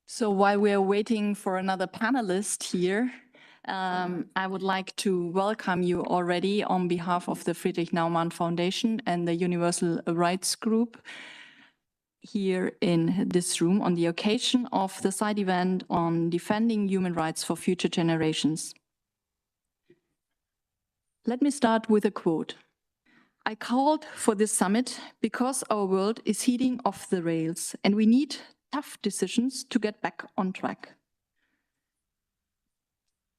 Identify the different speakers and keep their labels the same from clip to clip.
Speaker 1: So while we are waiting for another panelist here, I would like to welcome you already on behalf of the Friedrich Naumann Foundation and the Universal Rights Group here in this room on the occasion of the side event on defending human rights for future generations. Let me start with a quote. I called for this summit because our world is heading off the rails and we need tough decisions to get back on track.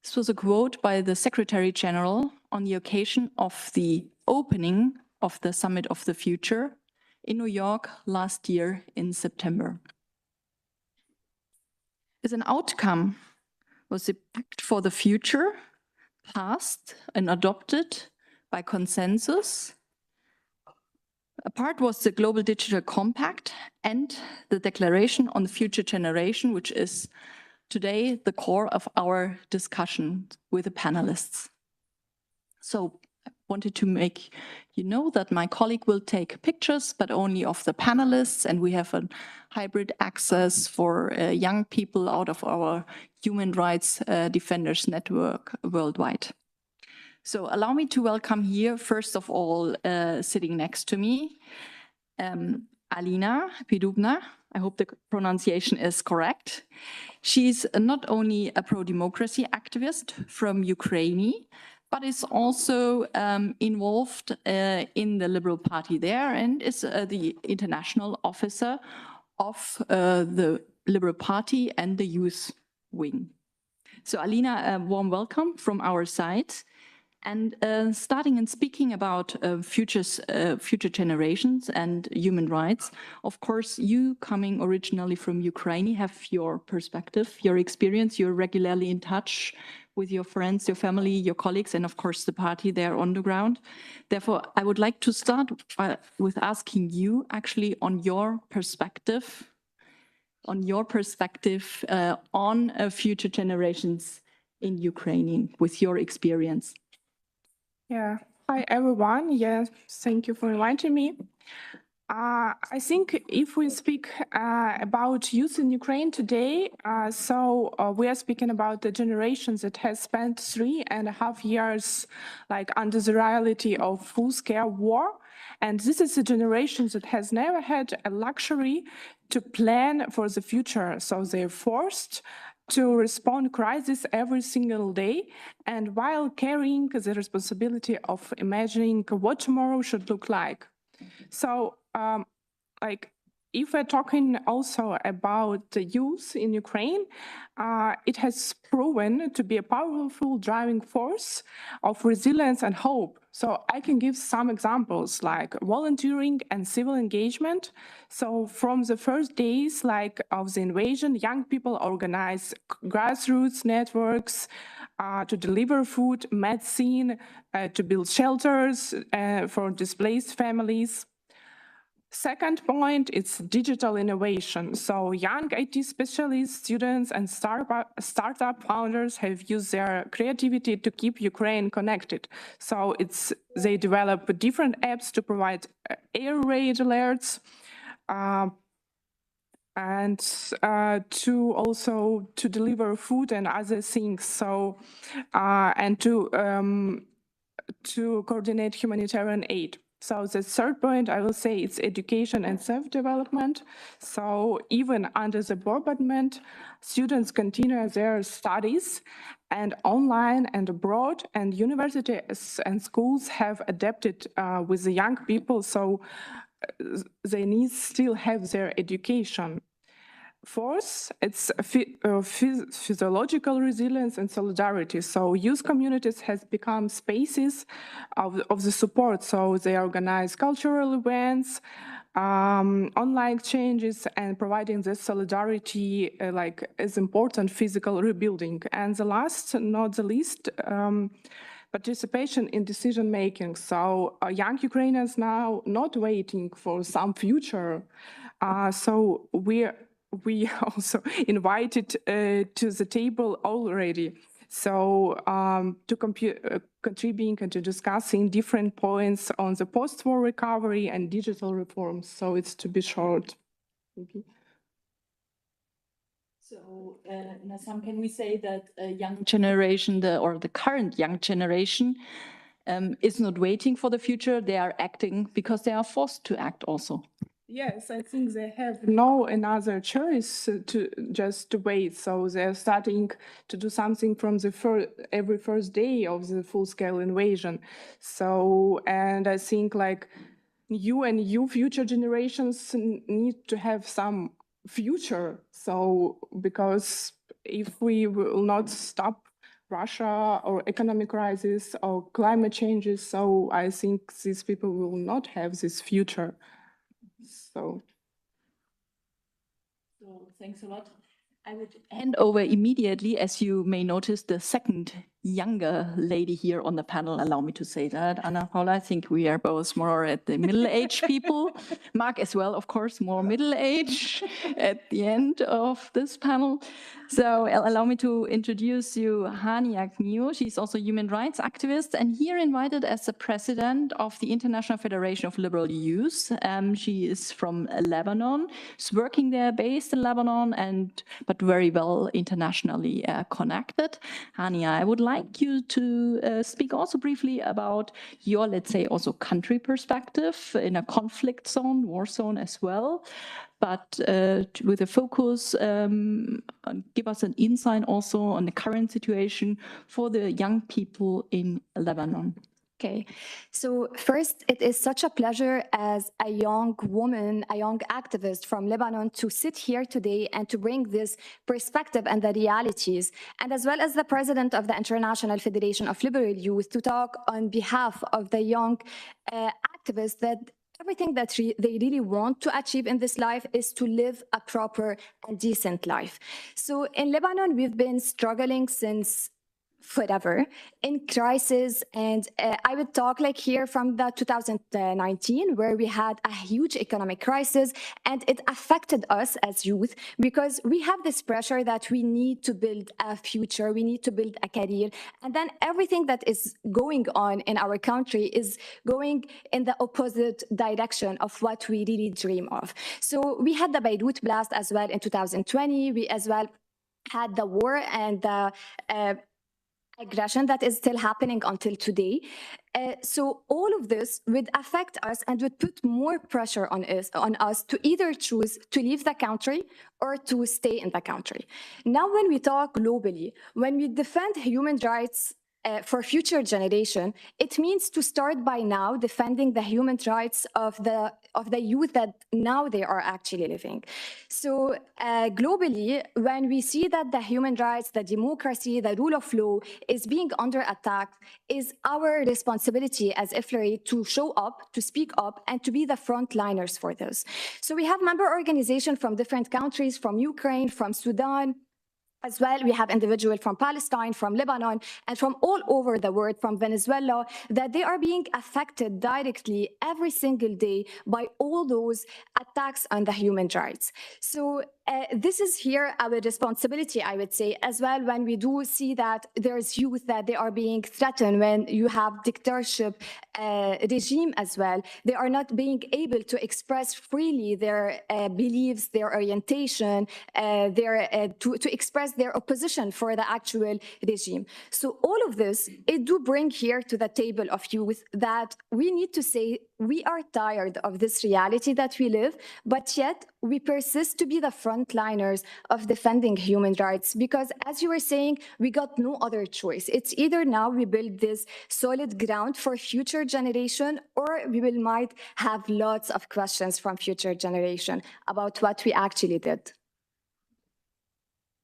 Speaker 1: This was a quote by the Secretary General on the occasion of the opening of the Summit of the Future in New York last year in September. As an outcome was the Pact for the Future passed and adopted by consensus. A part was the Global Digital Compact and the Declaration on the Future Generation, which is today the core of our discussion with the panelists. So I wanted to make you know that my colleague will take pictures, but only of the panelists, and we have a hybrid access for young people out of our Human Rights Defenders Network worldwide. So allow me to welcome here, first of all, sitting next to me, Alina Pidubna. I hope the pronunciation is correct. She's not only a pro-democracy activist from Ukraine, but is also involved in the Liberal Party there and is the international officer of the Liberal Party and the youth wing. So Alina, a warm welcome from our side. And starting and speaking about future generations and human rights, of course, you coming originally from Ukraine have your perspective, your experience, you're regularly in touch with your friends, your family, your colleagues, and of course the party there on the ground. Therefore, I would like to start with asking you actually on your perspective on future generations in Ukraine with your experience.
Speaker 2: Yeah, hi everyone. Yes, thank you for inviting me. I think if we speak about youth in Ukraine today, we are speaking about the generations that has spent 3.5 years like under the reality of full-scale war. And this is a generation that has never had a luxury to plan for the future. So they're forced to respond crisis every single day, and while carrying the responsibility of imagining what tomorrow should look like. So, if we're talking also about the youth in Ukraine, it has proven to be a powerful driving force of resilience and hope. So I can give some examples like volunteering and civil engagement. So from the first days of the invasion, young people organize grassroots networks to deliver food, medicine, to build shelters for displaced families. Second point, it's digital innovation. So young IT specialists, students, and startup founders have used their creativity to keep Ukraine connected. So they develop different apps to provide air raid alerts and to deliver food and other things. So and to coordinate humanitarian aid. So the third point, I will say, it's education and self-development. So even under the bombardment, students continue their studies and online and abroad, and universities and schools have adapted with the young people, so they need still have their education. Fourth, it's physiological resilience and solidarity. So youth communities has become spaces of the support. So they organize cultural events, online exchanges, and providing this solidarity is important physical rebuilding. And the last, not the least, participation in decision making. So young Ukrainians now not waiting for some future. So we also invited to the table already. So to contributing and to discussing different points on the post-war recovery and digital reforms. So it's to be short.
Speaker 1: So, Nassam, can we say that a young generation, or the current young generation, is not waiting for the future? They are acting because they are forced to act also.
Speaker 2: Yes, I think they have no another choice to just wait. So they're starting to do something from the every first day of the full-scale invasion. So, and I think like you future generations need to have some future. So, because if we will not stop Russia or economic crisis or climate changes, so I think these people will not have this future. So
Speaker 1: thanks a lot. I would hand over immediately, as you may notice, the second younger lady here on the panel. Allow me to say that, Anna Paula. I think we are both more at the middle-aged people. Mark as well, of course, more middle-aged at the end of this panel. So allow me to introduce you Hania Knio. She's also a human rights activist and here invited as the president of the International Federation of Liberal Youth. She is from Lebanon. She's working there, based in Lebanon, but very well internationally connected. Hania, I would like you to speak also briefly about your, let's say, also country perspective in a conflict zone, war zone as well, but with a focus, give us an insight also on the current situation for the young people in Lebanon.
Speaker 3: Okay, so first, it is such a pleasure as a young woman, a young activist from Lebanon to sit here today and to bring this perspective and the realities, and as well as the president of the International Federation of Liberal Youth to talk on behalf of the young activists that everything that they really want to achieve in this life is to live a proper and decent life. So in Lebanon, we've been struggling since forever in crisis, and I would talk like here from the 2019 where we had a huge economic crisis and it affected us as youth because we have this pressure that we need to build a future, we need to build a career, and then everything that is going on in our country is going in the opposite direction of what we really dream of. So we had the Beirut blast as well in 2020, we as well had the war and the aggression that is still happening until today. So all of this would affect us and would put more pressure on us to either choose to leave the country or to stay in the country. Now, when we talk globally, when we defend human rights for future generation, it means to start by now defending the human rights of the youth that now they are actually living. So globally, when we see that the human rights, the democracy, the rule of law is being under attack, is our responsibility as IFLRI to show up, to speak up, and to be the frontliners for this. So we have member organizations from different countries, from Ukraine, from Sudan, as well. We have individuals from Palestine, from Lebanon, and from all over the world, from Venezuela, that they are being affected directly every single day by all those attacks on the human rights. So this is here our responsibility, I would say, as well, when we do see that there's youth that they are being threatened, when you have dictatorship regime as well, they are not being able to express freely their beliefs, their orientation, to express their opposition for the actual regime. So all of this, it do bring here to the table of youth that we need to say we are tired of this reality that we live, but yet we persist to be the frontliners of defending human rights because, as you were saying, we got no other choice. It's either now we build this solid ground for future generation, or we might have lots of questions from future generation about what we actually did.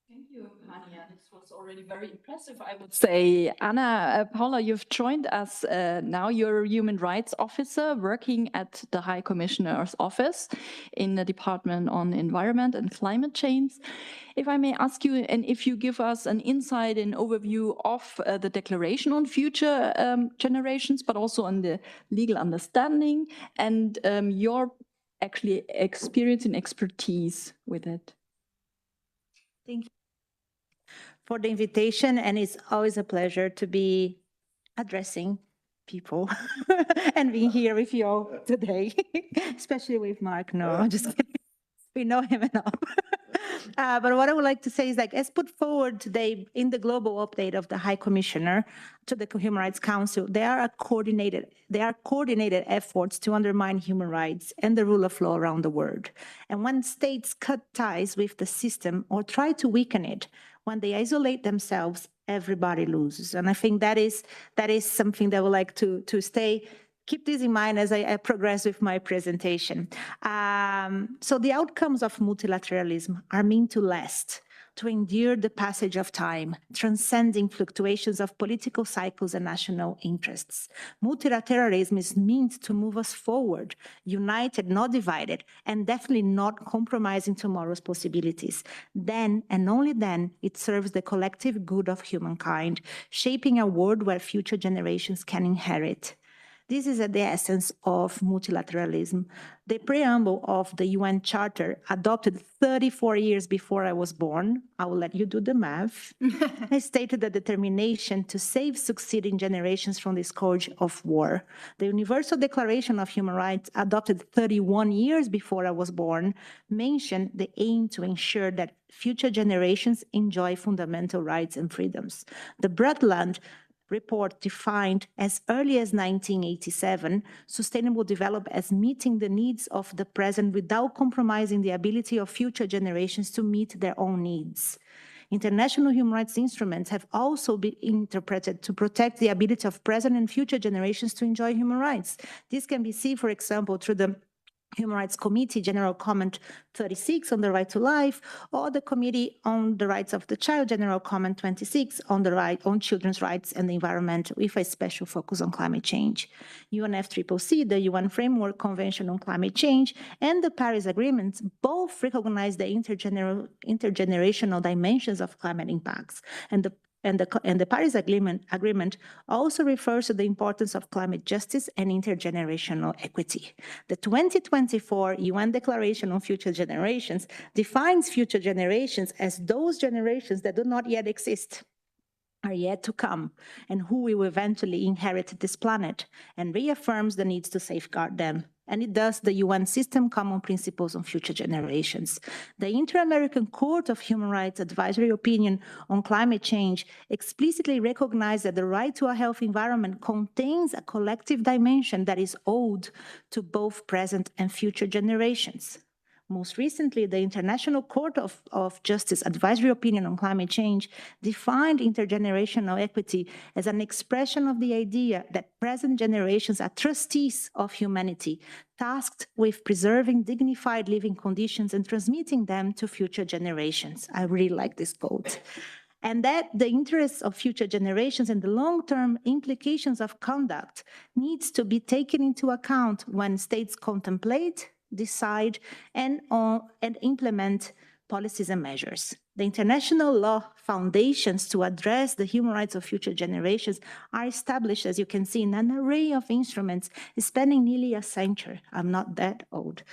Speaker 1: Thank you, Hania. This was already very impressive, I would say. Anna Paula, you've joined us now. You're a human rights officer working at the High Commissioner's Office in the Department on Environment and Climate Change. If I may ask you, and if you give us an insight and overview of the Declaration on Future Generations, but also on the legal understanding and your actually experience and expertise with it.
Speaker 4: Thank you for the invitation, and it's always a pleasure to be addressing people and being here with you all today, especially with Mark. No, I'm just kidding. We know him enough. But what I would like to say is, like, as put forward today in the global update of the High Commissioner to the Human Rights Council, there are coordinated efforts to undermine human rights and the rule of law around the world. And when states cut ties with the system or try to weaken it, when they isolate themselves, everybody loses. And I think that is something that I would like to keep this in mind as I progress with my presentation. So the outcomes of multilateralism are meant to last, to endure the passage of time, transcending fluctuations of political cycles and national interests. Multilateralism is meant to move us forward, united, not divided, and definitely not compromising tomorrow's possibilities. Then, and only then, it serves the collective good of humankind, shaping a world where future generations can inherit. This is at the essence of multilateralism. The preamble of the UN Charter, adopted 34 years before I was born, I will let you do the math, stated the determination to save succeeding generations from the scourge of war. The Universal Declaration of Human Rights, adopted 31 years before I was born, mentioned the aim to ensure that future generations enjoy fundamental rights and freedoms. The Brundtland report defined as early as 1987 sustainable development as meeting the needs of the present without compromising the ability of future generations to meet their own needs. International human rights instruments have also been interpreted to protect the ability of present and future generations to enjoy human rights. This can be seen, for example, through the Human Rights Committee General Comment 36 on the right to life, or the Committee on the Rights of the Child General Comment 26 on the right on children's rights and the environment, with a special focus on climate change. UNFCCC, the UN Framework Convention on Climate Change, and the Paris Agreement both recognize the intergenerational dimensions of climate impacts, and the Paris Agreement also refers to the importance of climate justice and intergenerational equity. The 2024 UN Declaration on Future Generations defines future generations as those generations that do not yet exist, are yet to come, and who will eventually inherit this planet, and reaffirms the needs to safeguard them. And it does the UN System Common Principles on Future Generations. The Inter-American Court of Human Rights Advisory Opinion on Climate Change explicitly recognized that the right to a healthy environment contains a collective dimension that is owed to both present and future generations. Most recently, the International Court of Justice Advisory Opinion on Climate Change defined intergenerational equity as an expression of the idea that present generations are trustees of humanity, tasked with preserving dignified living conditions and transmitting them to future generations. I really like this quote. And that the interests of future generations and the long-term implications of conduct needs to be taken into account when states contemplate, decide, and implement policies and measures. The international law foundations to address the human rights of future generations are established, as you can see, in an array of instruments spanning nearly a century. I'm not that old.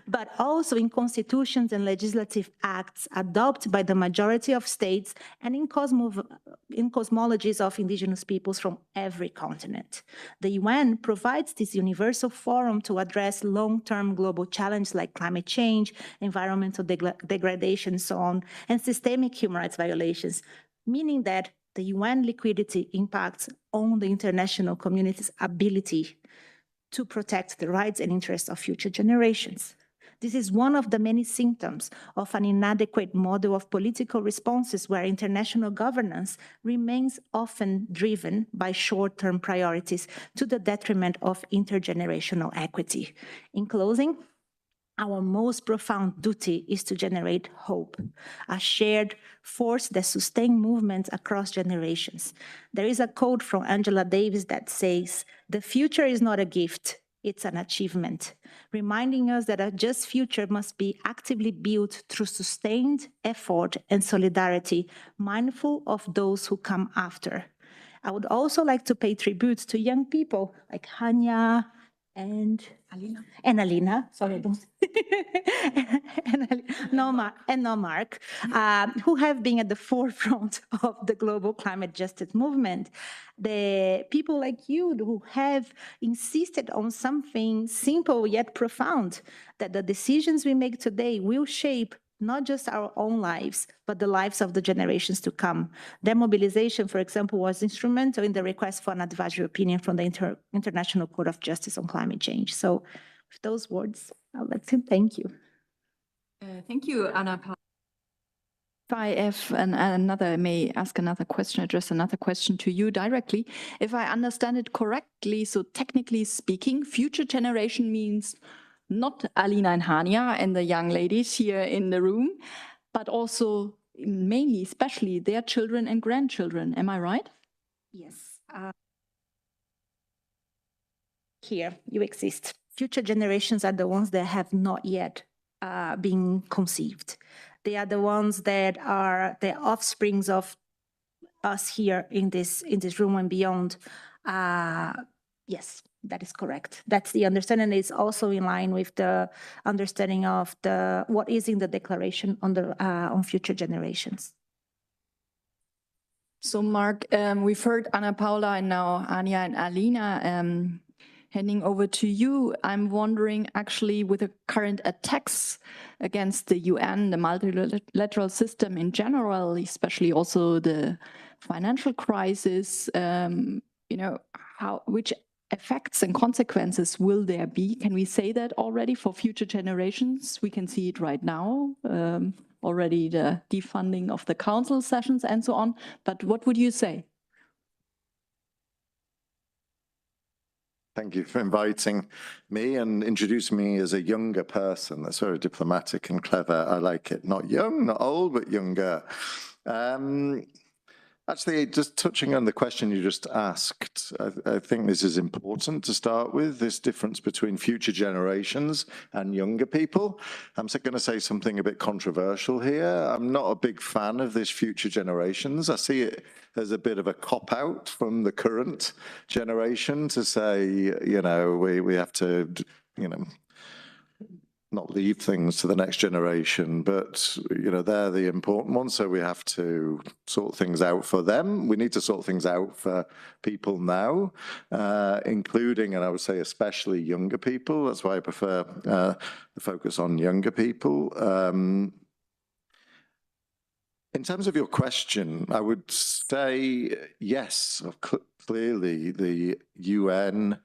Speaker 4: But also in constitutions and legislative acts adopted by the majority of states and in cosmologies of indigenous peoples from every continent. The UN provides this universal forum to address long-term global challenges like climate change, environmental degradation, and so on, and systemic human rights violations, meaning that the UN liquidity impacts on the international community's ability to protect the rights and interests of future generations. This is one of the many symptoms of an inadequate model of political responses where international governance remains often driven by short-term priorities to the detriment of intergenerational equity. In closing, our most profound duty is to generate hope, a shared force that sustains movements across generations. There is a quote from Angela Davis that says, "The future is not a gift, it's an achievement," reminding us that a just future must be actively built through sustained effort and solidarity, mindful of those who come after. I would also like to pay tribute to young people like Hanya and Alina, sorry, Mark, who have been at the forefront of the global climate justice movement. The people like you who have insisted on something simple yet profound, that the decisions we make today will shape not just our own lives, but the lives of the generations to come. Their mobilization, for example, was instrumental in the request for an advisory opinion from the International Court of Justice on Climate Change. So with those words, I'll let him thank you.
Speaker 1: Thank you, Anna. If I have may ask another question, address another question to you directly. If I understand it correctly, so technically speaking, future generation means not Alina and Hania and the young ladies here in the room, but also mainly, especially their children and grandchildren. Am I right?
Speaker 4: Yes. Here, you exist. Future generations are the ones that have not yet been conceived. They are the ones that are the offsprings of us here in this room and beyond. Yes, that is correct. That's the understanding. It's also in line with the understanding of what is in the declaration on future generations.
Speaker 1: So, Mark, we've heard Anna Paula and now Anja and Alina. Handing over to you, I'm wondering, actually, with the current attacks against the UN, the multilateral system in general, especially also the financial crisis, which effects and consequences will there be? Can we say that already for future generations? We can see it right now, already the defunding of the council sessions and so on. But what would you say?
Speaker 5: Thank you for inviting me and introducing me as a younger person. That's very diplomatic and clever. I like it. Not young, not old, but younger. Actually, just touching on the question you just asked, I think this is important to start with, this difference between future generations and younger people. I'm going to say something a bit controversial here. I'm not a big fan of this future generations. I see it as a bit of a cop-out from the current generation to say, we have to, not leave things to the next generation, but they're the important ones, so we have to sort things out for them. We need to sort things out for people now, including, and I would say especially younger people. That's why I prefer the focus on younger people. In terms of your question, I would say yes, clearly the UN,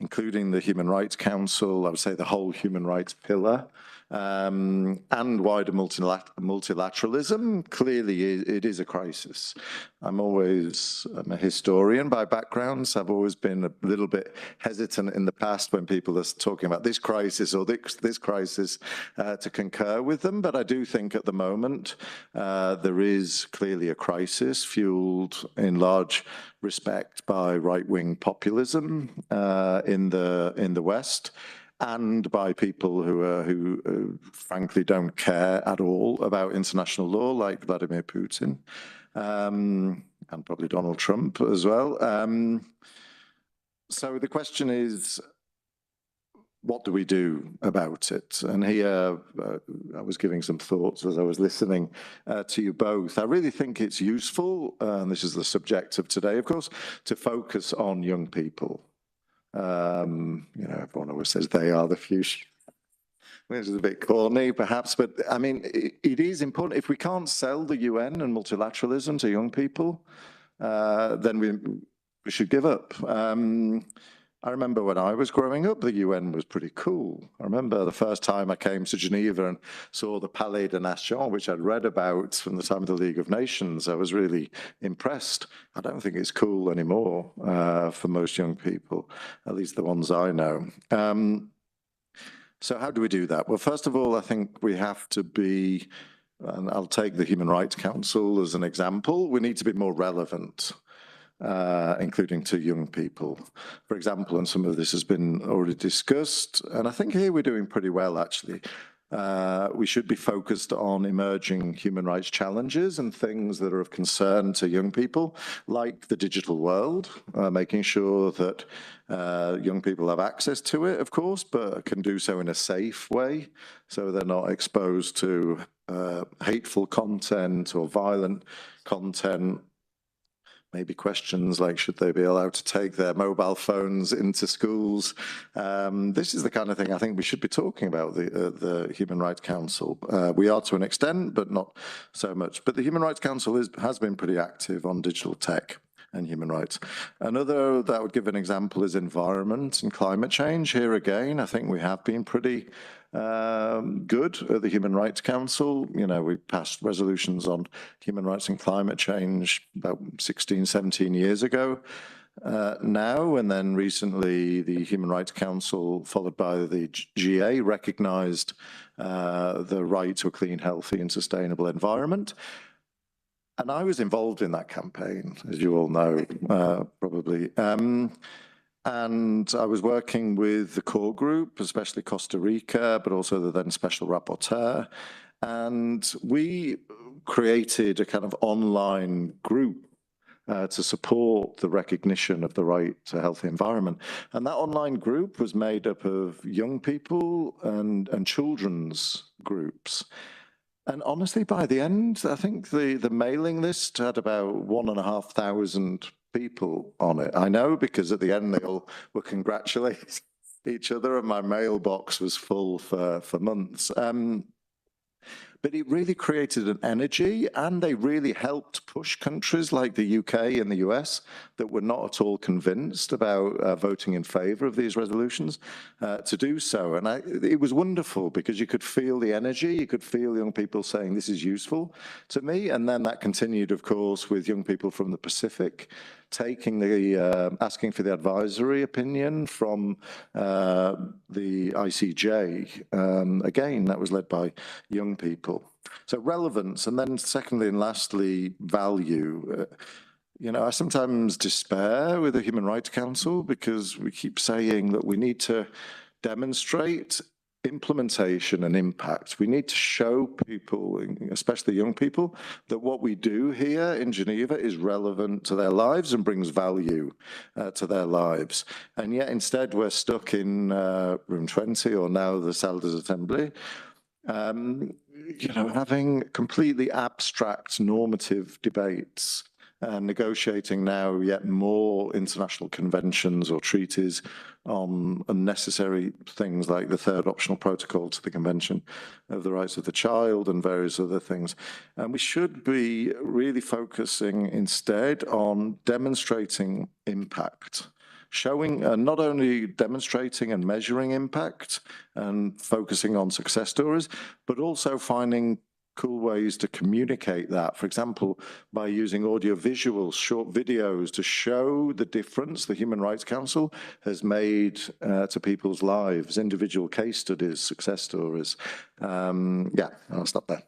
Speaker 5: including the Human Rights Council, I would say the whole human rights pillar, and wider multilateralism, clearly it is a crisis. I'm a historian by background, so I've always been a little bit hesitant in the past when people are talking about this crisis or this crisis to concur with them, but I do think at the moment there is clearly a crisis fueled in large respect by right-wing populism in the West, and by people who frankly don't care at all about international law, like Vladimir Putin, and probably Donald Trump as well. So the question is, what do we do about it? And here, I was giving some thoughts as I was listening to you both. I really think it's useful, and this is the subject of today, of course, to focus on young people. Everyone always says they are the future, which is a bit corny, perhaps, but I mean, it is important. If we can't sell the UN and multilateralism to young people, then we should give up. I remember when I was growing up, the UN was pretty cool. I remember the first time I came to Geneva and saw the Palais des Nations, which I'd read about from the time of the League of Nations. I was really impressed. I don't think it's cool anymore for most young people, at least the ones I know. So how do we do that? Well, first of all, I think we have to be, and I'll take the Human Rights Council as an example, we need to be more relevant. Including to young people, for example, and some of this has been already discussed, and I think here we're doing pretty well, actually. We should be focused on emerging human rights challenges and things that are of concern to young people, like the digital world, making sure that young people have access to it, of course, but can do so in a safe way, so they're not exposed to hateful content or violent content. maybe questions like, should they be allowed to take their mobile phones into schools? This is the kind of thing I think we should be talking about, the Human Rights Council. We are to an extent, but not so much. But the Human Rights Council has been pretty active on digital tech and human rights. Another that I would give an example is environment and climate change. Here again, I think we have been pretty good at the Human Rights Council. You know, we passed resolutions on human rights and climate change about 16, 17 years ago now, and then recently the Human Rights Council, followed by the GA, recognized the right to a clean, healthy and sustainable environment. And I was involved in that campaign, as you all know, probably. And I was working with the core group, especially Costa Rica, but also the then special rapporteur. And we created a kind of online group to support the recognition of the right to a healthy environment. And that online group was made up of young people and children's groups. And honestly, by the end, I think the mailing list had about 1,500 people on it. I know, because at the end they all were congratulating each other, and my mailbox was full for months. But it really created an energy, and they really helped push countries like the UK and the US that were not at all convinced about voting in favor of these resolutions to do so. And it was wonderful, because you could feel the energy, you could feel young people saying this is useful to me. And then that continued, of course, with young people from the Pacific taking the, asking for the advisory opinion from the ICJ. Again, that was led by young people. So relevance, and then secondly and lastly, value. You know, I sometimes despair with the Human Rights Council, because we keep saying that we need to demonstrate implementation and impact. We need to show people, especially young people, that what we do here in Geneva is relevant to their lives and brings value to their lives. And yet instead we're stuck in room 20, or now the Salle des Assemblées, you know, having completely abstract normative debates and negotiating now yet more international conventions or treaties on unnecessary things like the third optional protocol to the Convention of the Rights of the Child and various other things. And we should be really focusing instead on demonstrating impact, showing, not only demonstrating and measuring impact and focusing on success stories, but also finding cool ways to communicate that. For example, by using audio-visual short videos to show the difference the Human Rights Council has made to people's lives, individual case studies, success stories. Yeah, I'll stop there.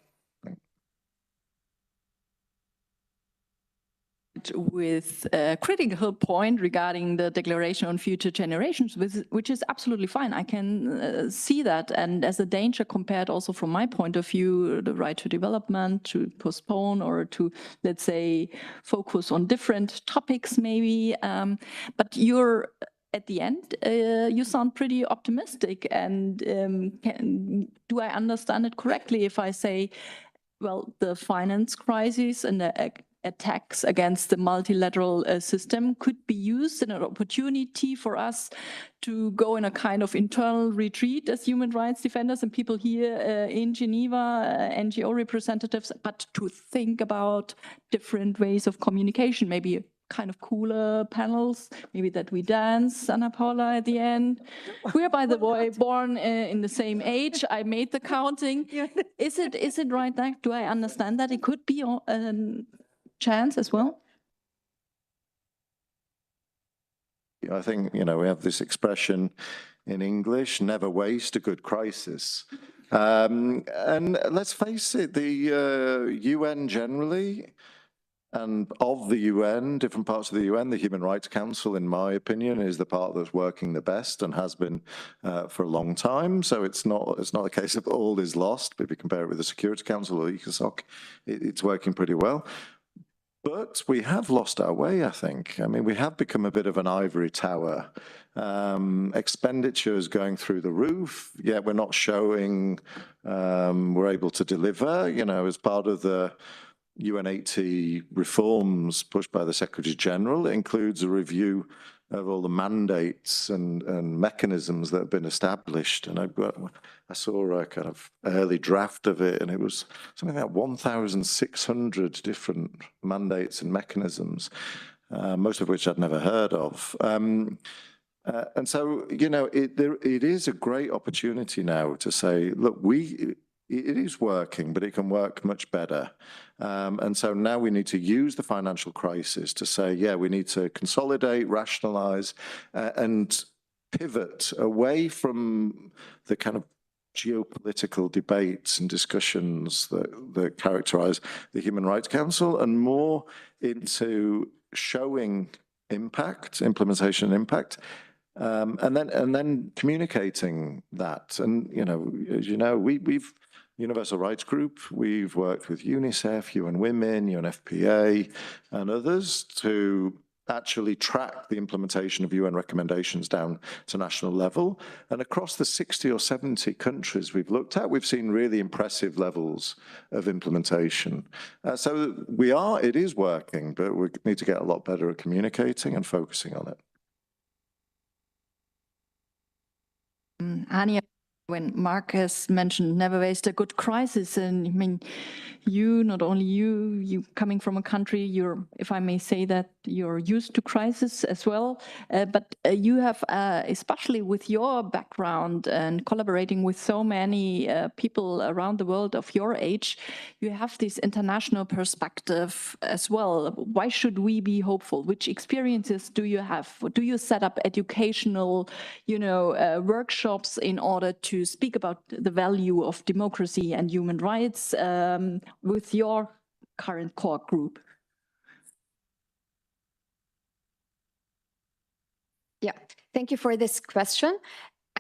Speaker 1: With a critical point regarding the Declaration on Future Generations, which is absolutely fine. I can see that, and as a danger compared also from my point of view, the right to development, to postpone or to, let's say, focus on different topics maybe. But you're, at the end, you sound pretty optimistic. And do I understand it correctly if I say, well, the finance crisis and the attacks against the multilateral system could be used as an opportunity for us to go in a kind of internal retreat as human rights defenders and people here in Geneva, NGO representatives, but to think about different ways of communication, maybe kind of cooler panels, maybe that we dance, Anna Paula, at the end. We're, by the way, born in the same age. I made the counting. Is it right there? Do I understand that it could be chance as well?
Speaker 5: I think, you know, we have this expression in English, never waste a good crisis. And let's face it, the UN generally, and of the UN, different parts of the UN, the Human Rights Council, in my opinion, is the part that's working the best and has been for a long time. So it's not a case of all is lost. But if you compare it with the Security Council or ECOSOC, it's working pretty well. But we have lost our way, I think. I mean, we have become a bit of an ivory tower. Expenditure is going through the roof, yet we're not showing we're able to deliver. You know, as part of the UN80 reforms pushed by the Secretary General. It includes a review of all the mandates and mechanisms that have been established. And I saw a kind of early draft of it, and it was something like 1,600 different mandates and mechanisms, most of which I'd never heard of. And so, you know, it is a great opportunity now to say, look, it is working, but it can work much better. And so now we need to use the financial crisis to say, yeah, we need to consolidate, rationalize, and pivot away from the kind of geopolitical debates and discussions that characterize the Human Rights Council, and more into showing impact, implementation impact, and then communicating that. And, you know, as you know, we've Universal Rights Group, we've worked with UNICEF, UN Women, UNFPA, and others to actually track the implementation of UN recommendations down to national level. And across the 60 or 70 countries we've looked at, we've seen really impressive levels of implementation. So it is working, but we need to get a lot better at communicating and focusing on it.
Speaker 1: Anja, when Marcus mentioned never waste a good crisis, and I mean, not only you coming from a country, you're, if I may say that, you're used to crisis as well, but you have, especially with your background and collaborating with so many people around the world of your age, you have this international perspective as well. Why should we be hopeful? Which experiences do you have? Do you set up educational, workshops in order to speak about the value of democracy and human rights with your current core group?
Speaker 3: Yeah, thank you for this question.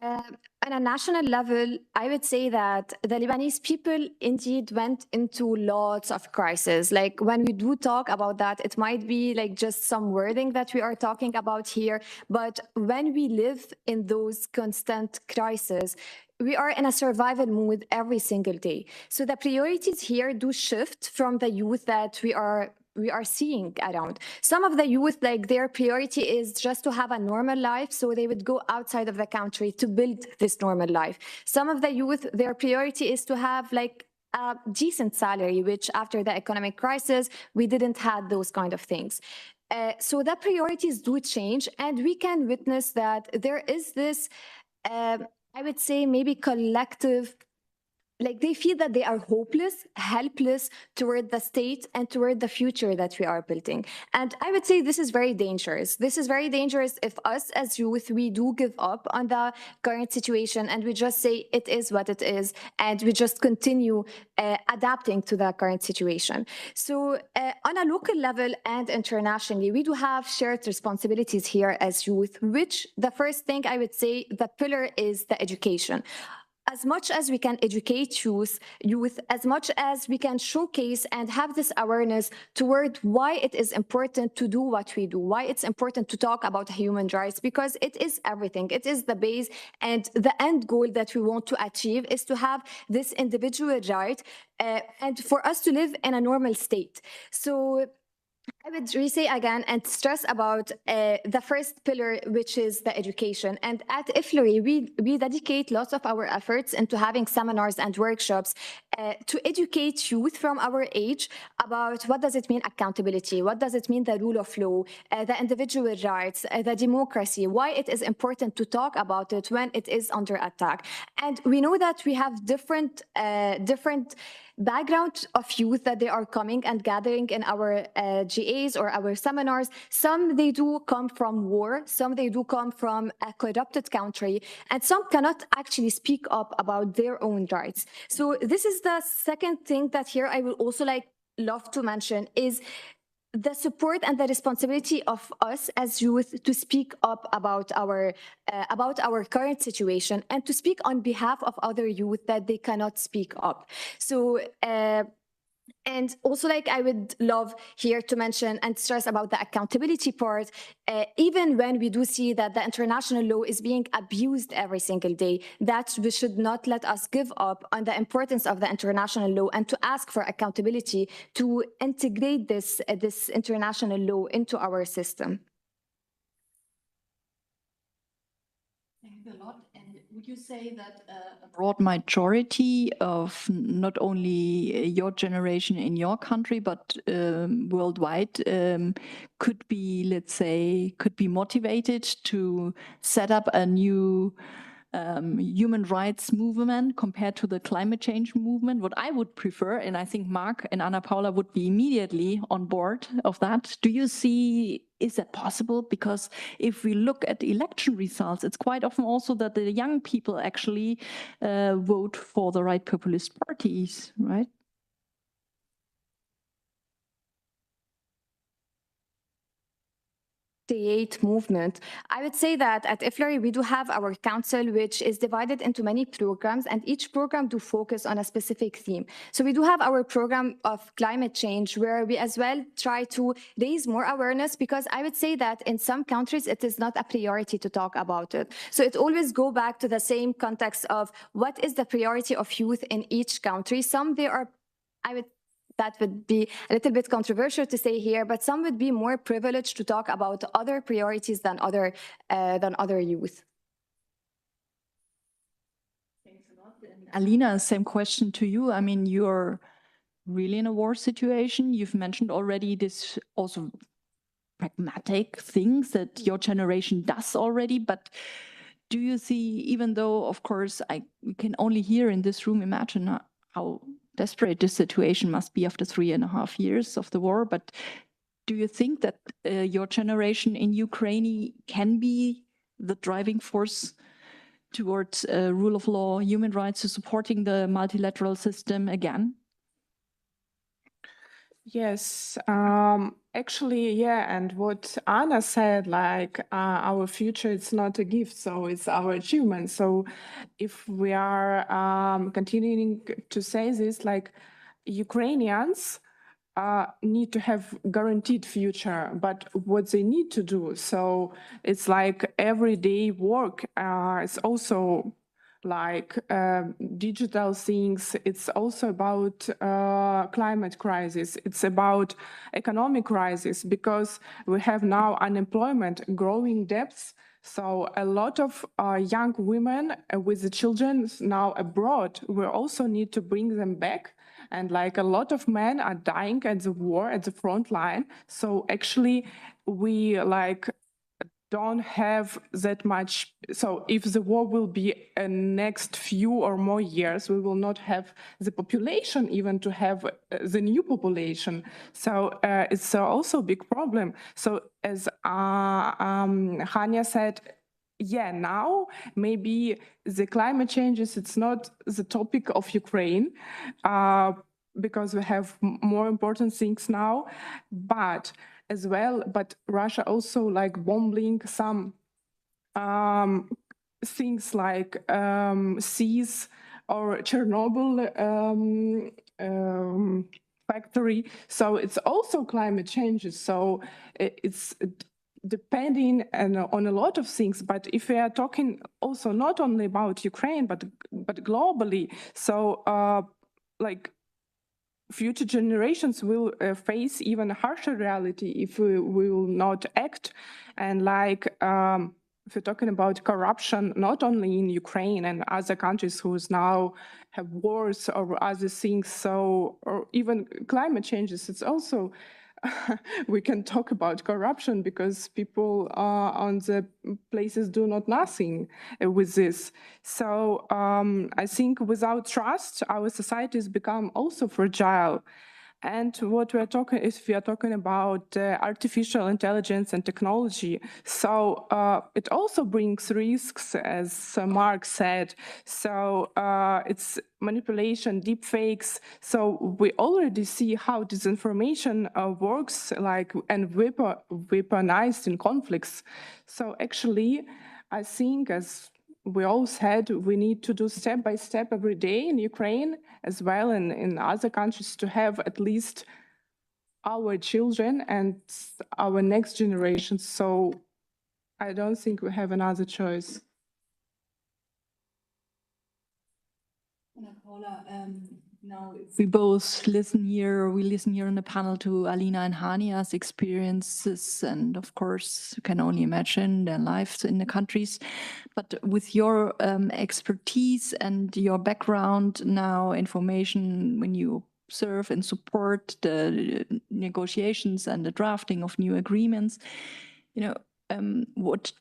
Speaker 3: On a national level, I would say that the Lebanese people indeed went into lots of crises. Like when we do talk about that, it might be like just some wording that we are talking about here. But when we live in those constant crises, we are in a survival mode every single day. So the priorities here do shift from the youth that we are seeing around. Some of the youth, like their priority is just to have a normal life, so they would go outside of the country to build this normal life. Some of the youth, their priority is to have like a decent salary, which after the economic crisis, we didn't have those kind of things. So the priorities do change, and we can witness that there is this, I would say maybe collective, like they feel that they are hopeless, helpless toward the state and toward the future that we are building. And I would say this is very dangerous. This is very dangerous if us as youth, we do give up on the current situation and we just say it is what it is, and we just continue adapting to the current situation. So on a local level and internationally, we do have shared responsibilities here as youth, which the first thing I would say, the pillar is the education. As much as we can educate youth, as much as we can showcase and have this awareness toward why it is important to do what we do, why it's important to talk about human rights, because it is everything. It is the base, and the end goal that we want to achieve is to have this individual right and for us to live in a normal state. So I would re-say again and stress about the first pillar, which is the education. And at IFLRI, we dedicate lots of our efforts into having seminars and workshops to educate youth from our age about what does it mean accountability, what does it mean the rule of law, the individual rights, the democracy, why it is important to talk about it when it is under attack. And we know that we have different background of youth that they are coming and gathering in our GAs or our seminars. Some they do come from war, some they do come from a corrupted country, and some cannot actually speak up about their own rights. So this is the second thing that here I will also love to mention is the support and the responsibility of us as youth to speak up about our current situation and to speak on behalf of other youth that they cannot speak up. So And also, like, I would love here to mention and stress about the accountability part. Even when we do see that the international law is being abused every single day, that we should not let us give up on the importance of the international law and to ask for accountability to integrate this international law into our system.
Speaker 1: Thanks a lot. And would you say that a broad majority of not only your generation in your country, but worldwide could be, let's say, could be motivated to set up a new human rights movement compared to the climate change movement? What I would prefer, and I think Mark and Anna Paula would be immediately on board of that. Do you see, is that possible? Because if we look at election results, it's quite often also that the young people actually vote for the right populist parties, right?
Speaker 3: Movement. I would say that at IFLRI, we do have our council, which is divided into many programs, and each program do focus on a specific theme. So we do have our program of climate change, where we as well try to raise more awareness, because I would say that in some countries, it is not a priority to talk about it. So it always go back to the same context of what is the priority of youth in each country. Some they are, that would be a little bit controversial to say here, but some would be more privileged to talk about other priorities than other youth.
Speaker 1: Thanks a lot. And Alina, same question to you. I mean, you're really in a war situation. You've mentioned already this also pragmatic things that your generation does already, but do you see, even though, of course, we can only here in this room imagine how desperate this situation must be after 3.5 years of the war, but do you think that your generation in Ukraine can be the driving force towards rule of law, human rights, to supporting the multilateral system again?
Speaker 2: Yes, actually, yeah, and what Anna said, like our future, it's not a gift, so it's our achievement. So if we are continuing to say this, like Ukrainians need to have guaranteed future, but what they need to do, so it's like everyday work. It's also like digital things. It's also about climate crisis. It's about economic crisis, because we have now unemployment, growing debts. So a lot of young women with the children now abroad, we also need to bring them back. And like a lot of men are dying at the war, at the front line. So actually we like don't have that much. So if the war will be a next few or more years, we will not have the population even to have the new population. So it's also a big problem. So as Hania said, yeah, now maybe the climate changes, it's not the topic of Ukraine, because we have more important things now, but as well, but Russia also like bombing some things like seas or Chernobyl factory. So it's also climate changes. So it's depending on a lot of things. But if we are talking also not only about Ukraine, but globally, so like future generations will face even harsher reality if we will not act. And like if we're talking about corruption, not only in Ukraine and other countries who now have wars or other things, so or even climate changes, it's also we can talk about corruption because people on the places do not nothing with this. So I think without trust, our societies become also fragile. And what we're talking is, we are talking about artificial intelligence and technology. So it also brings risks, as Mark said. So it's manipulation, deep fakes. So we already see how disinformation works, like, and weaponized in conflicts. So actually, I think as we all said we need to do step by step every day in Ukraine as well, and in other countries, to have at least our children and our next generation. So I don't think we have another choice.
Speaker 1: Paula, now if we both listen here, we listen here on the panel to Alina and Hania's experiences, and of course, you can only imagine their lives in the countries. But with your expertise and your background now, information, when you observe and support the negotiations and the drafting of new agreements, what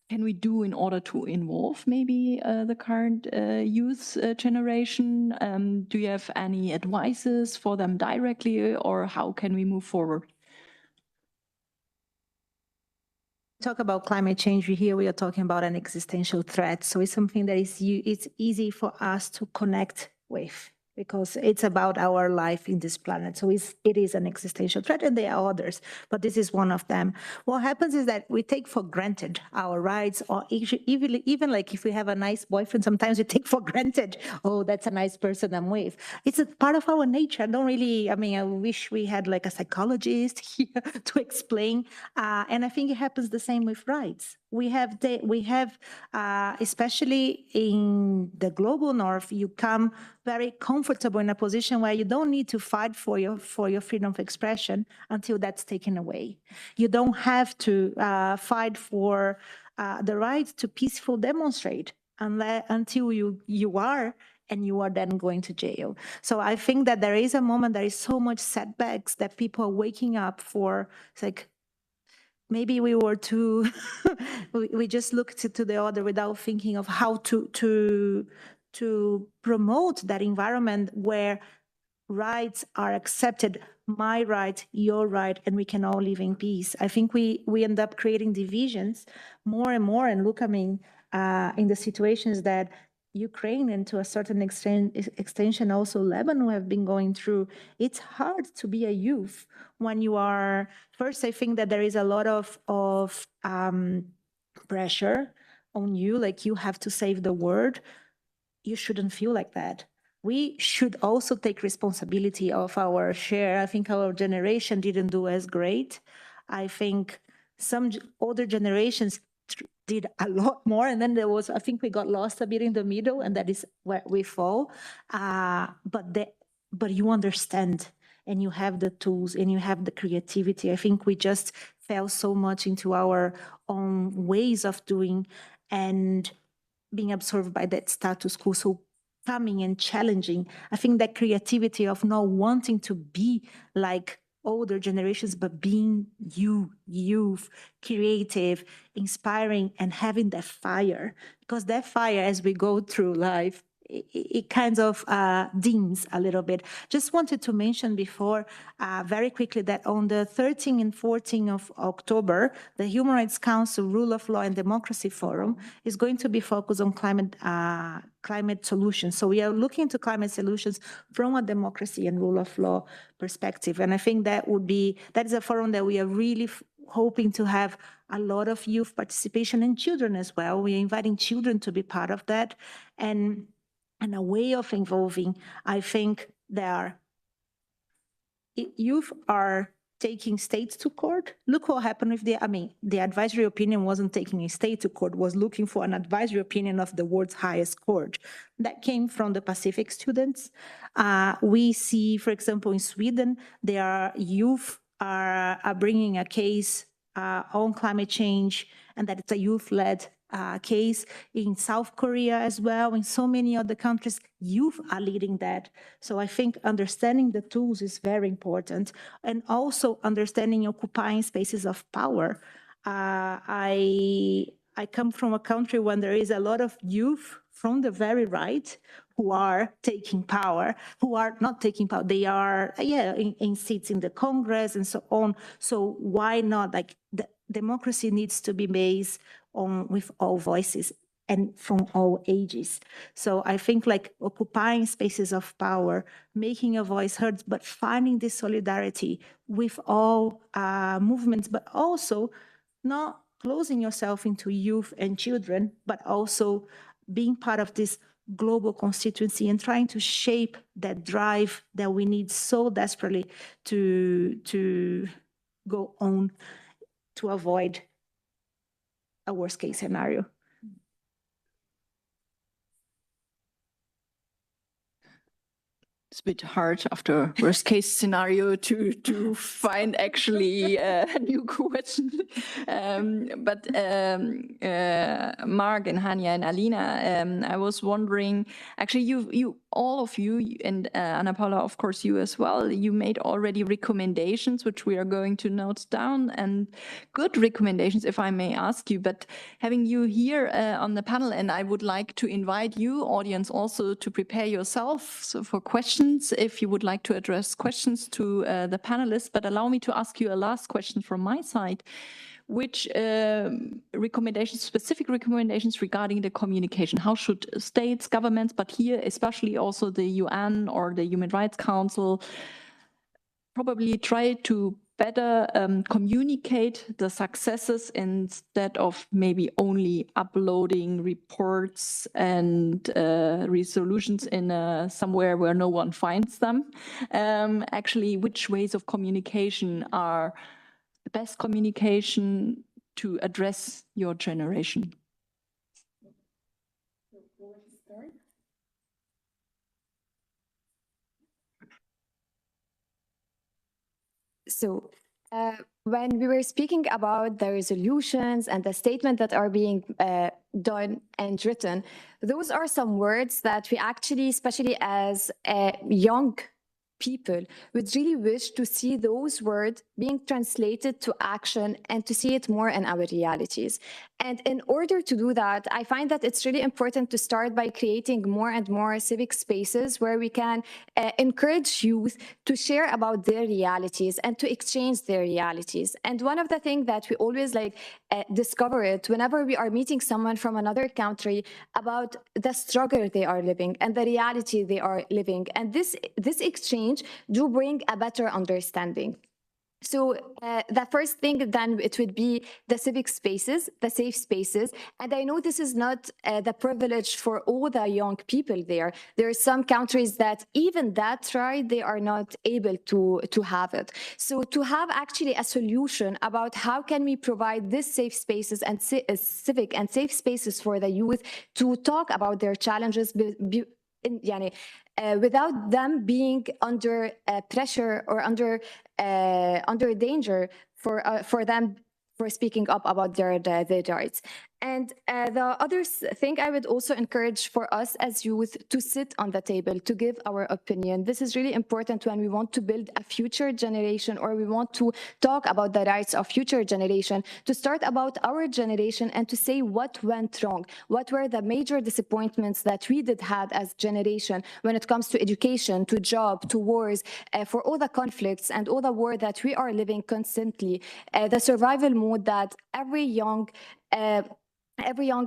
Speaker 1: can we do in order to involve maybe the current youth generation? Do you have any advices for them directly, or how can we move forward?
Speaker 4: Talk about climate change, here we are talking about an existential threat. So it's something that it's easy for us to connect with, because it's about our life in this planet. So it is an existential threat, and there are others, but this is one of them. What happens is that we take for granted our rights, or even like if we have a nice boyfriend, sometimes we take for granted, oh, that's a nice person I'm with. It's a part of our nature. I wish we had like a psychologist here to explain. And I think it happens the same with rights. We have, especially in the global north, you come very comfortable in a position where you don't need to fight for your freedom of expression until that's taken away. You don't have to fight for the right to peaceful demonstrate until you are, and you are then going to jail. So I think that there is a moment, there is so much setbacks that people are waking up for. It's like, maybe we were too, we just looked to the other without thinking of how to promote that environment where rights are accepted, my right, your right, and we can all live in peace. I think we end up creating divisions more and more. And look, in the situations that Ukraine and to a certain extension also Lebanon have been going through, it's hard to be a youth when you are, first, I think that there is a lot of pressure on you, like you have to save the world. You shouldn't feel like that. We should also take responsibility of our share. I think our generation didn't do as great. I think some older generations did a lot more, and then I think we got lost a bit in the middle, and that is where we fall. But you understand, and you have the tools, and you have the creativity. I think we just fell so much into our own ways of doing and being absorbed by that status quo. So coming and challenging, I think that creativity of not wanting to be like older generations, but being youth, creative, inspiring, and having that fire. Because that fire, as we go through life, it kind of dims a little bit. Just wanted to mention before, very quickly, that on the 13th and 14th of October, the Human Rights Council Rule of Law and Democracy Forum is going to be focused on climate solutions. So we are looking to climate solutions from a democracy and rule of law perspective. And I think that is a forum that we are really hoping to have a lot of youth participation and children as well. We are inviting children to be part of that. And a way of involving, I think youth are taking states to court. Look what happened with the advisory opinion wasn't taking a state to court, was looking for an advisory opinion of the world's highest court. That came from the Pacific students. We see, for example, in Sweden, youth are bringing a case on climate change, and that it's a youth-led case. In South Korea as well, in so many other countries, youth are leading that. So I think understanding the tools is very important, and also understanding occupying spaces of power. I come from a country when there is a lot of youth from the very right who are taking power, who are not taking power. They are, in seats in the Congress and so on. So why not? Like, the democracy needs to be based on with all voices and from all ages. So I think like occupying spaces of power, making a voice heard, but finding this solidarity with all movements, but also not closing yourself into youth and children, but also being part of this global constituency and trying to shape that drive that we need so desperately to go on to avoid a worst case scenario.
Speaker 1: It's a bit hard after worst case scenario to find actually a new question. But Mark and Hania and Alina, I was wondering, actually you all of you and Anna Paula, of course you as well, you made already recommendations which we are going to note down, and good recommendations if I may ask you. But having you here on the panel, and I would like to invite you audience also to prepare yourself for questions if you would like to address questions to the panelists. But allow me to ask you a last question from my side. Which recommendations, specific recommendations regarding the communication? How should states, governments, but here especially also the UN or the Human Rights Council, probably try to better communicate the successes instead of maybe only uploading reports and resolutions in somewhere where no one finds them? Actually, which ways of communication are the best communication to address your generation?
Speaker 3: So when we were speaking about the resolutions and the statement that are being done and written, those are some words that we actually, especially as young people, would really wish to see those words being translated to action and to see it more in our realities. And in order to do that, I find that it's really important to start by creating more and more civic spaces where we can encourage youth to share about their realities and to exchange their realities. And one of the things that we always discover it whenever we are meeting someone from another country about the struggle they are living and the reality they are living. And this exchange do bring a better understanding. So the first thing then it would be the civic spaces, the safe spaces. And I know this is not the privilege for all the young people there. There are some countries that even that right, they are not able to have it. So to have actually a solution about how can we provide this safe spaces and civic and safe spaces for the youth to talk about their challenges without them being under pressure or under danger for them for speaking up about their rights. And the other thing I would also encourage for us as youth to sit on the table, to give our opinion. This is really important when we want to build a future generation or we want to talk about the rights of future generation, to start about our generation and to say what went wrong, what were the major disappointments that we did had as generation when it comes to education, to job, to wars, for all the conflicts and all the war that we are living constantly, the survival mode that every young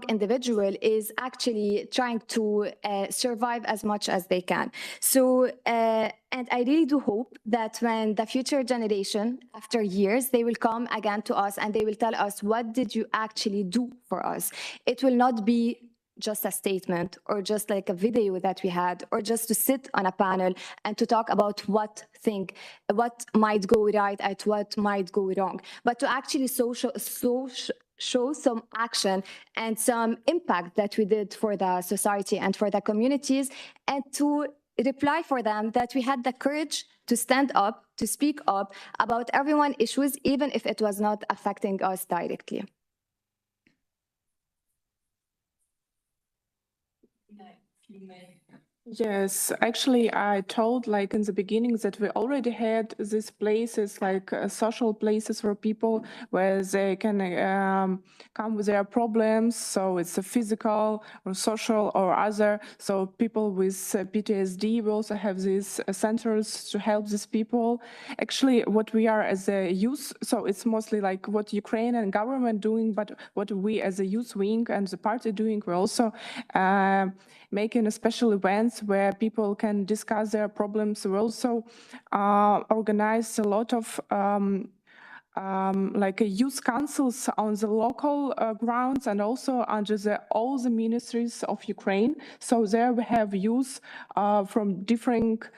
Speaker 3: individual is actually trying to survive as much as they can. So, and I really do hope that when the future generation, after years, they will come again to us and they will tell us, what did you actually do for us? It will not be just a statement or just like a video that we had, or just to sit on a panel and to talk about what might go right and what might go wrong, but to actually show some action and some impact that we did for the society and for the communities, and to reply for them that we had the courage to stand up, to speak up about everyone's issues, even if it was not affecting us directly.
Speaker 2: Yes, actually, I told like in the beginning that we already had these places, like social places for people where they can come with their problems. So it's a physical or social or other. So people with PTSD, we also have these centers to help these people. Actually, what we are as a youth, so it's mostly like what Ukraine and government doing, but what we as a youth wing and the party doing, we're also making special events where people can discuss their problems. We also organize a lot of like youth councils on the local grounds and also under all the ministries of Ukraine. So there we have youth from different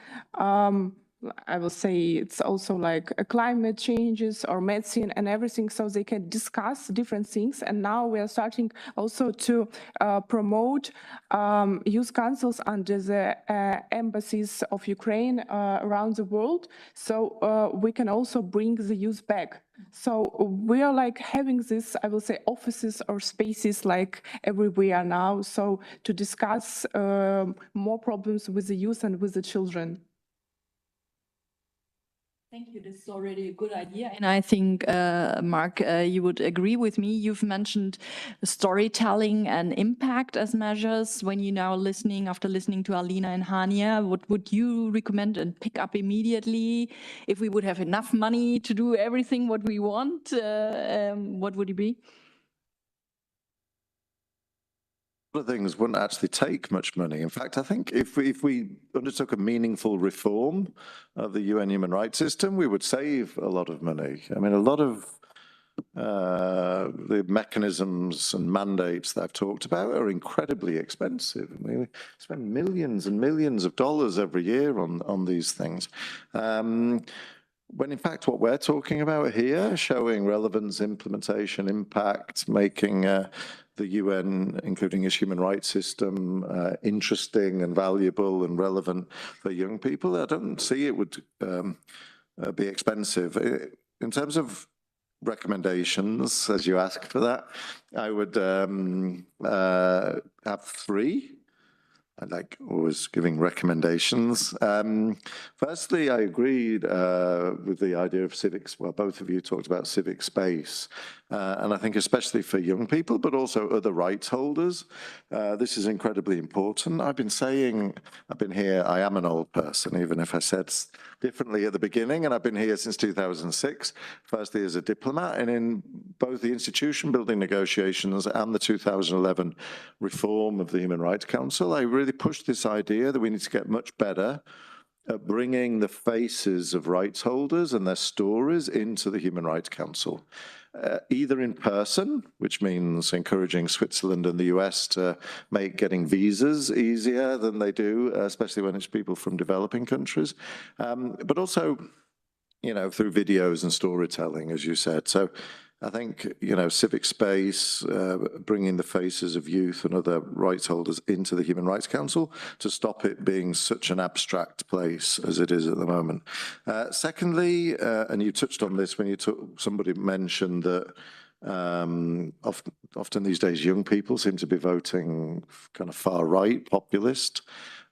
Speaker 2: I will say it's also like climate changes or medicine and everything, so they can discuss different things. And now we are starting also to promote youth councils under the embassies of Ukraine around the world, so we can also bring the youth back. So we are like having this, I will say, offices or spaces like everywhere now, so to discuss more problems with the youth and with the children.
Speaker 1: Thank you. This is already a good idea. And I think, Mark, you would agree with me. You've mentioned storytelling and impact as measures. When you're now listening, after listening to Alina and Hania, what would you recommend and pick up immediately? If we would have enough money to do everything what we want, what would it be?
Speaker 5: Of things wouldn't actually take much money. In fact, I think if we undertook a meaningful reform of the UN human rights system, we would save a lot of money. I mean, a lot of the mechanisms and mandates that I've talked about are incredibly expensive. I mean, we spend millions and millions of dollars every year on these things. When in fact what we're talking about here, showing relevance, implementation, impact, making the UN, including its human rights system, interesting and valuable and relevant for young people, I don't see it would be expensive. In terms of recommendations, as you asked for that, I would have three. I like always giving recommendations. Firstly, I agreed with the idea of civics. Well, both of you talked about civic space. And I think especially for young people, but also other rights holders, this is incredibly important. I've been saying, I've been here, I am an old person, even if I said differently at the beginning, and I've been here since 2006, firstly as a diplomat, and in both the institution building negotiations and the 2011 reform of the Human Rights Council, I really pushed this idea that we need to get much better at bringing the faces of rights holders and their stories into the Human Rights Council, either in person, which means encouraging Switzerland and the US to make getting visas easier than they do, especially when it's people from developing countries, but also, you know, through videos and storytelling, as you said. So I think, you know, civic space, bringing the faces of youth and other rights holders into the Human Rights Council to stop it being such an abstract place as it is at the moment. Secondly, and you touched on this when you somebody mentioned that often these days young people seem to be voting kind of far right, populist,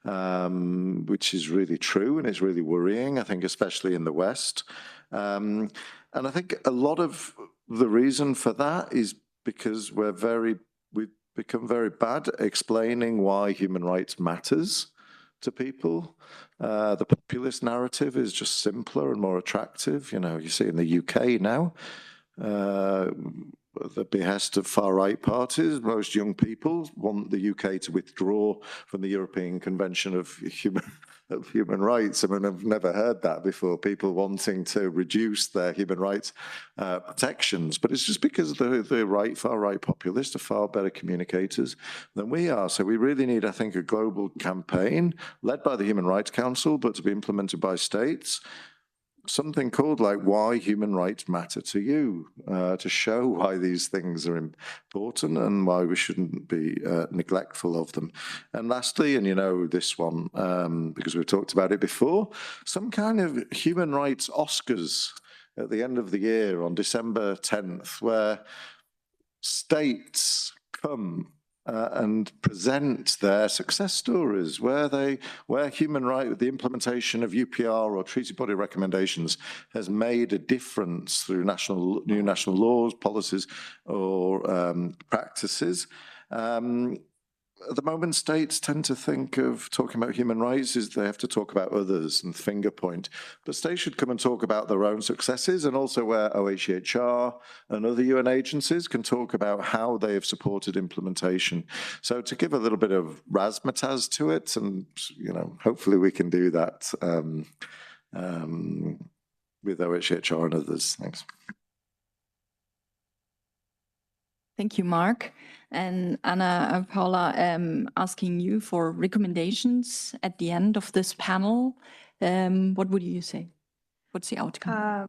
Speaker 5: which is really true and it's really worrying, I think, especially in the West. And I think a lot of the reason for that is because we've become very bad at explaining why human rights matters to people. The populist narrative is just simpler and more attractive. You know, you see in the UK now, the behest of far-right parties, most young people want the UK to withdraw from the European Convention of Human Rights. I mean, I've never heard that before, people wanting to reduce their human rights protections. But it's just because the far-right populists are far better communicators than we are. So we really need, I think, a global campaign led by the Human Rights Council, but to be implemented by states, something called like Why Human Rights Matter to You, to show why these things are important and why we shouldn't be neglectful of them. And lastly, and you know this one, because we've talked about it before, some kind of human rights Oscars at the end of the year on December 10th, where states come and present their success stories, where human rights, the implementation of UPR or treaty body recommendations has made a difference through new national laws, policies, or practices. At the moment, states tend to think of talking about human rights as they have to talk about others and finger point. But states should come and talk about their own successes, and also where OHCHR and other UN agencies can talk about how they have supported implementation. So to give a little bit of razzmatazz to it, and you know, hopefully we can do that with OHCHR and others. Thanks.
Speaker 1: Thank you, Mark. And Anna and Paula, asking you for recommendations at the end of this panel. What would you say? What's the outcome?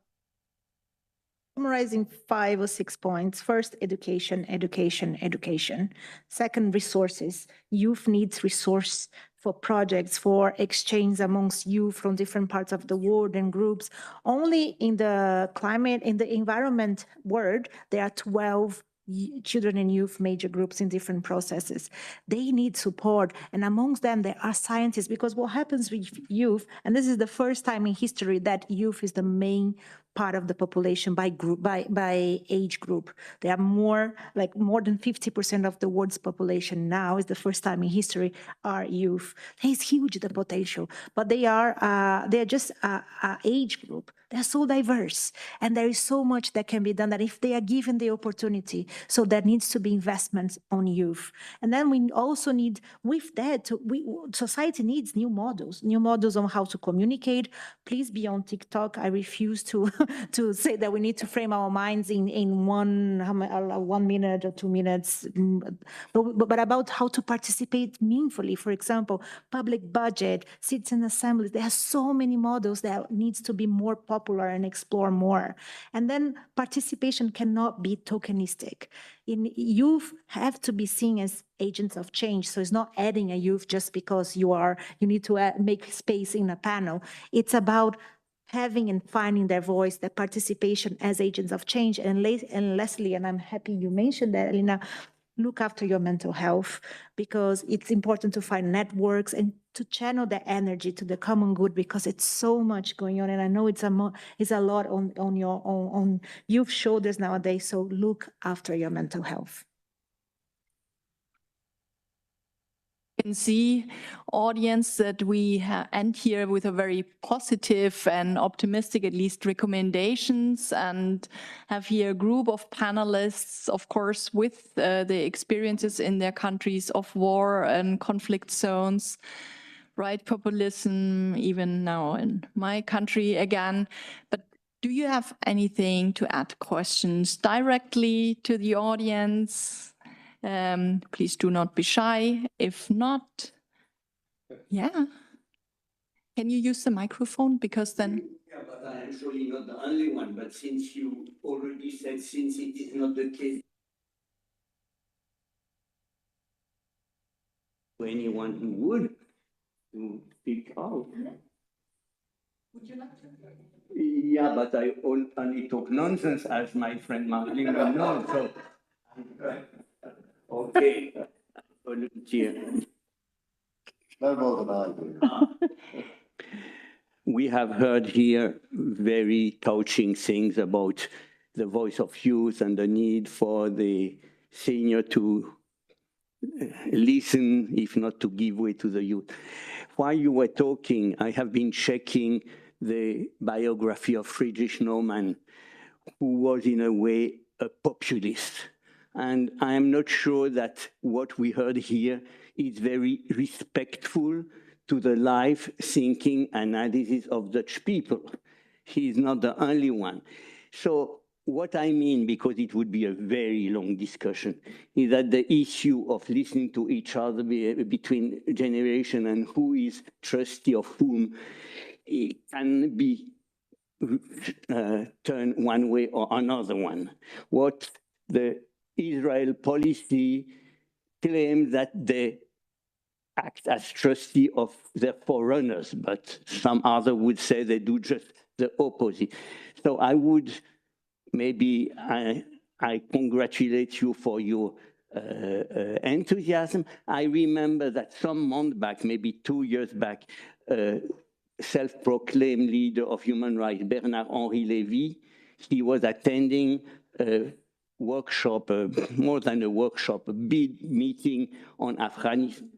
Speaker 4: Summarizing 5 or 6 points. First, education, education, education. Second, resources. Youth needs resource for projects, for exchange amongst youth from different parts of the world and groups. Only in the climate, in the environment world, there are 12 children and youth major groups in different processes. They need support, and amongst them there are scientists, because what happens with youth, and this is the first time in history that youth is the main part of the population by group, by age group. There are more than 50% of the world's population now, is the first time in history, are youth. It's huge, the potential, but they're just a age group. They're so diverse, and there is so much that can be done that if they are given the opportunity. So there needs to be investments on youth. And then we also need, with that, society needs new models on how to communicate. Please be on TikTok. I refuse to say that we need to frame our minds in 1 minute or 2 minutes, but about how to participate meaningfully. For example, public budget, citizen assemblies. There are so many models that needs to be more popular and explore more. And then participation cannot be tokenistic. Youth have to be seen as agents of change. So it's not adding a youth just because you need to make space in a panel. It's about having and finding their voice, their participation as agents of change. And lastly, and I'm happy you mentioned that, Elena, look after your mental health, because it's important to find networks and to channel the energy to the common good, because it's so much going on. And I know it's a lot on youth shoulders nowadays. So look after your mental health.
Speaker 1: Can see, audience, that we end here with a very positive and optimistic, at least, recommendations, and have here a group of panelists, of course, with the experiences in their countries of war and conflict zones, right populism, even now in my country again. But do you have anything to add, questions directly to the audience? Please do not be shy. If not, yeah. Can you use the microphone? Because then...
Speaker 6: Yeah, but I am surely not the only one. But since you already said, since it is not the case, to anyone who would to speak out.
Speaker 1: Would you like to?
Speaker 6: Yeah, but I only talk nonsense, as my friend Marlene will know. So, okay, volunteer.
Speaker 5: No more than I do.
Speaker 6: We have heard here very touching things about the voice of youth and the need for the senior to listen, if not to give way to the youth. While you were talking, I have been checking the biography of Friedrich Naumann, who was in a way a populist. And I am not sure that what we heard here is very respectful to the life, thinking, analysis of Dutch people. He is not the only one. So what I mean, because it would be a very long discussion, is that the issue of listening to each other between generation and who is trustee of whom, it can be turned one way or another one. What the Israel policy claims that they act as trustee of their foreigners, but some other would say they do just the opposite. So I would, maybe I congratulate you for your enthusiasm. I remember that some months back, maybe 2 years back, self-proclaimed leader of human rights, Bernard-Henri Lévy, he was attending a workshop, more than a workshop, a big meeting on Afghanistan.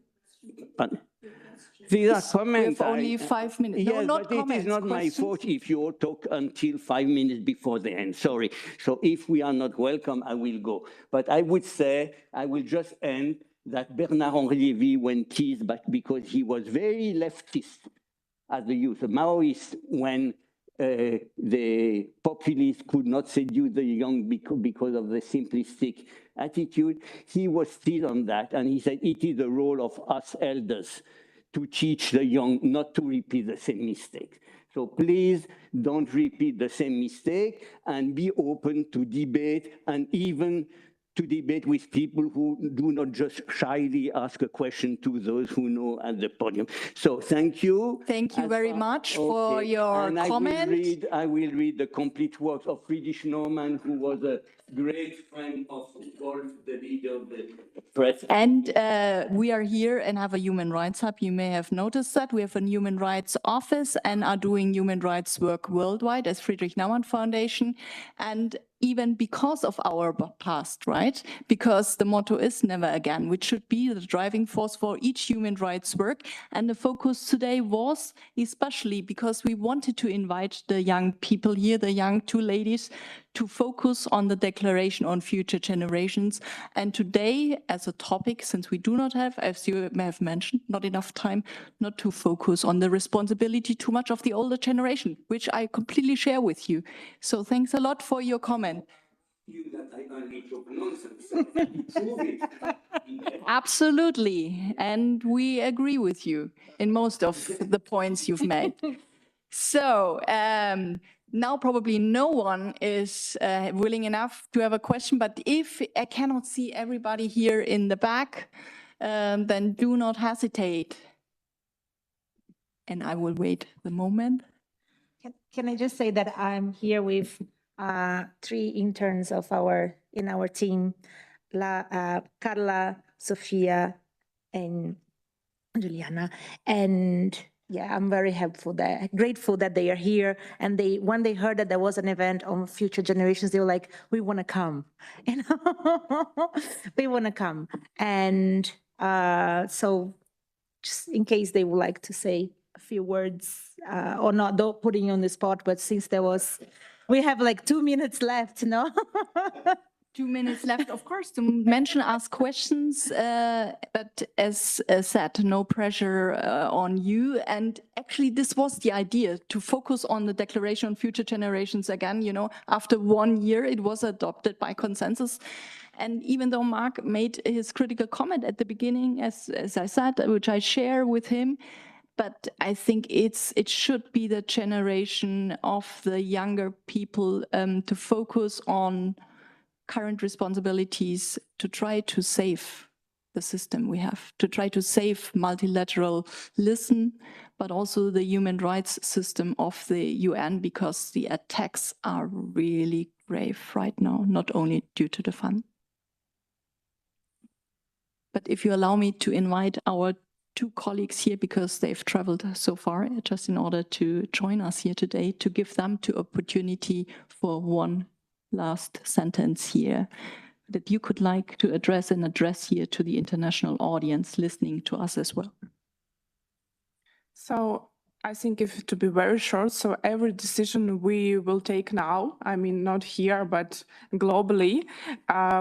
Speaker 6: These are comments.
Speaker 1: We have only 5 minutes.
Speaker 6: Yes,
Speaker 1: no, not
Speaker 6: but
Speaker 1: comments,
Speaker 6: it is not my fault if you all talk until 5 minutes before the end. Sorry. So if we are not welcome, I will go. But I would say, I will just end that Bernard-Henri Lévy went teased, but because he was very leftist as the youth, a Maoist, when the populists could not seduce the young because of the simplistic attitude. He was still on that, and he said it is the role of us elders to teach the young not to repeat the same mistake. So please don't repeat the same mistake and be open to debate, and even to debate with people who do not just shyly ask a question to those who know at the podium. So thank you.
Speaker 1: Thank you very much for your
Speaker 6: and
Speaker 1: comment.
Speaker 6: I will read the complete works of Friedrich Naumann, who was a great friend of Wolf, the leader of the press.
Speaker 1: And we are here and have a human rights hub. You may have noticed that we have a human rights office and are doing human rights work worldwide as Friedrich Naumann Foundation. And even because of our past, right? Because the motto is never again, which should be the driving force for each human rights work. And the focus today was especially because we wanted to invite the young people here, the young two ladies, to focus on the Declaration on Future Generations. And today, as a topic, since we do not have, as you may have mentioned, not enough time, not to focus on the responsibility too much of the older generation, which I completely share with you. So thanks a lot for your comment.
Speaker 6: You that I only talk nonsense. Prove it.
Speaker 1: Absolutely. And we agree with you in most of the points you've made. So now probably no one is willing enough to have a question, but if I cannot see everybody here in the back, then do not hesitate. And I will wait the moment.
Speaker 4: Can I just say that I'm here with 3 interns of in our team, Carla, Sofia, and Juliana, and yeah, I'm very grateful that they are here. And when they heard that there was an event on future generations, they were like, "We want to come," we want to come. And so, just in case they would like to say a few words, or not, though putting you on the spot, but since we have like 2 minutes left, no?
Speaker 1: 2 minutes left, of course, to mention, ask questions, but as said, no pressure on you. And actually, this was the idea, to focus on the Declaration on Future Generations again. You know, after 1 year, it was adopted by consensus. And even though Mark made his critical comment at the beginning, as I said, which I share with him, but I think it should be the generation of the younger people to focus on current responsibilities, to try to save the system we have, to try to save multilateralism, but also the human rights system of the UN, because the attacks are really grave right now, not only due to the fund. But if you allow me to invite our 2 colleagues here, because they've traveled so far, just in order to join us here today, to give them the opportunity for one last sentence here, that you could like to address here to the international audience listening to us as well.
Speaker 2: So I think if to be very short, so every decision we will take now, I mean, not here, but globally,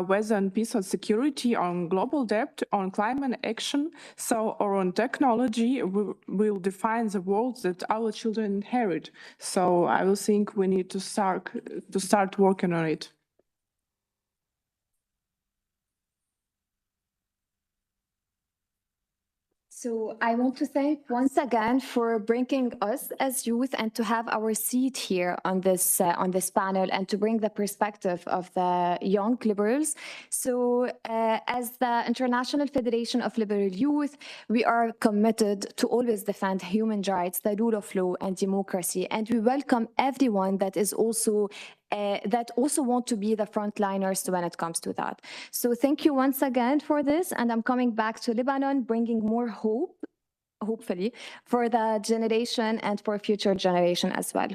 Speaker 2: whether on peace or security, on global debt, on climate action, or on technology, will define the world that our children inherit. So I will think we need to start working on it.
Speaker 3: So I want to thank once again for bringing us as youth and to have our seat here on this panel and to bring the perspective of the young liberals. So as the International Federation of Liberal Youth, we are committed to always defend human rights, the rule of law and democracy. And we welcome everyone that is also want to be the frontliners when it comes to that. So thank you once again for this, and I'm coming back to Lebanon, bringing more hope, hopefully, for the generation and for future generation as well.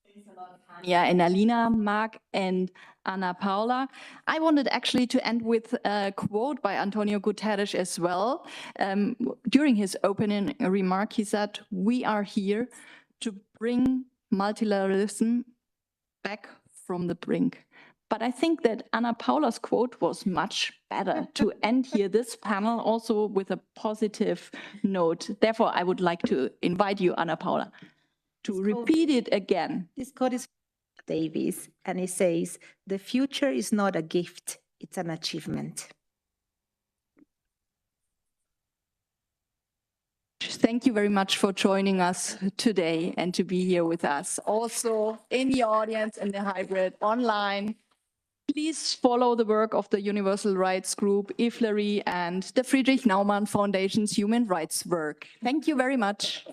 Speaker 1: Thanks a lot, Tanya and Alina, Mark and Ana Paula. I wanted actually to end with a quote by Antonio Guterres as well. During his opening remark, he said, "We are here to bring multilateralism back from the brink." But I think that Ana Paula's quote was much better to end here this panel also with a positive note. Therefore, I would like to invite you, Ana Paula. to repeat it again.
Speaker 4: This quote is from Davies, and it says, "The future is not a gift, it's an achievement."
Speaker 1: Thank you very much for joining us today and to be here with us. Also in the audience, in the hybrid, online. Please follow the work of the Universal Rights Group, IFLRI, and the Friedrich Naumann Foundation's human rights work. Thank you very much.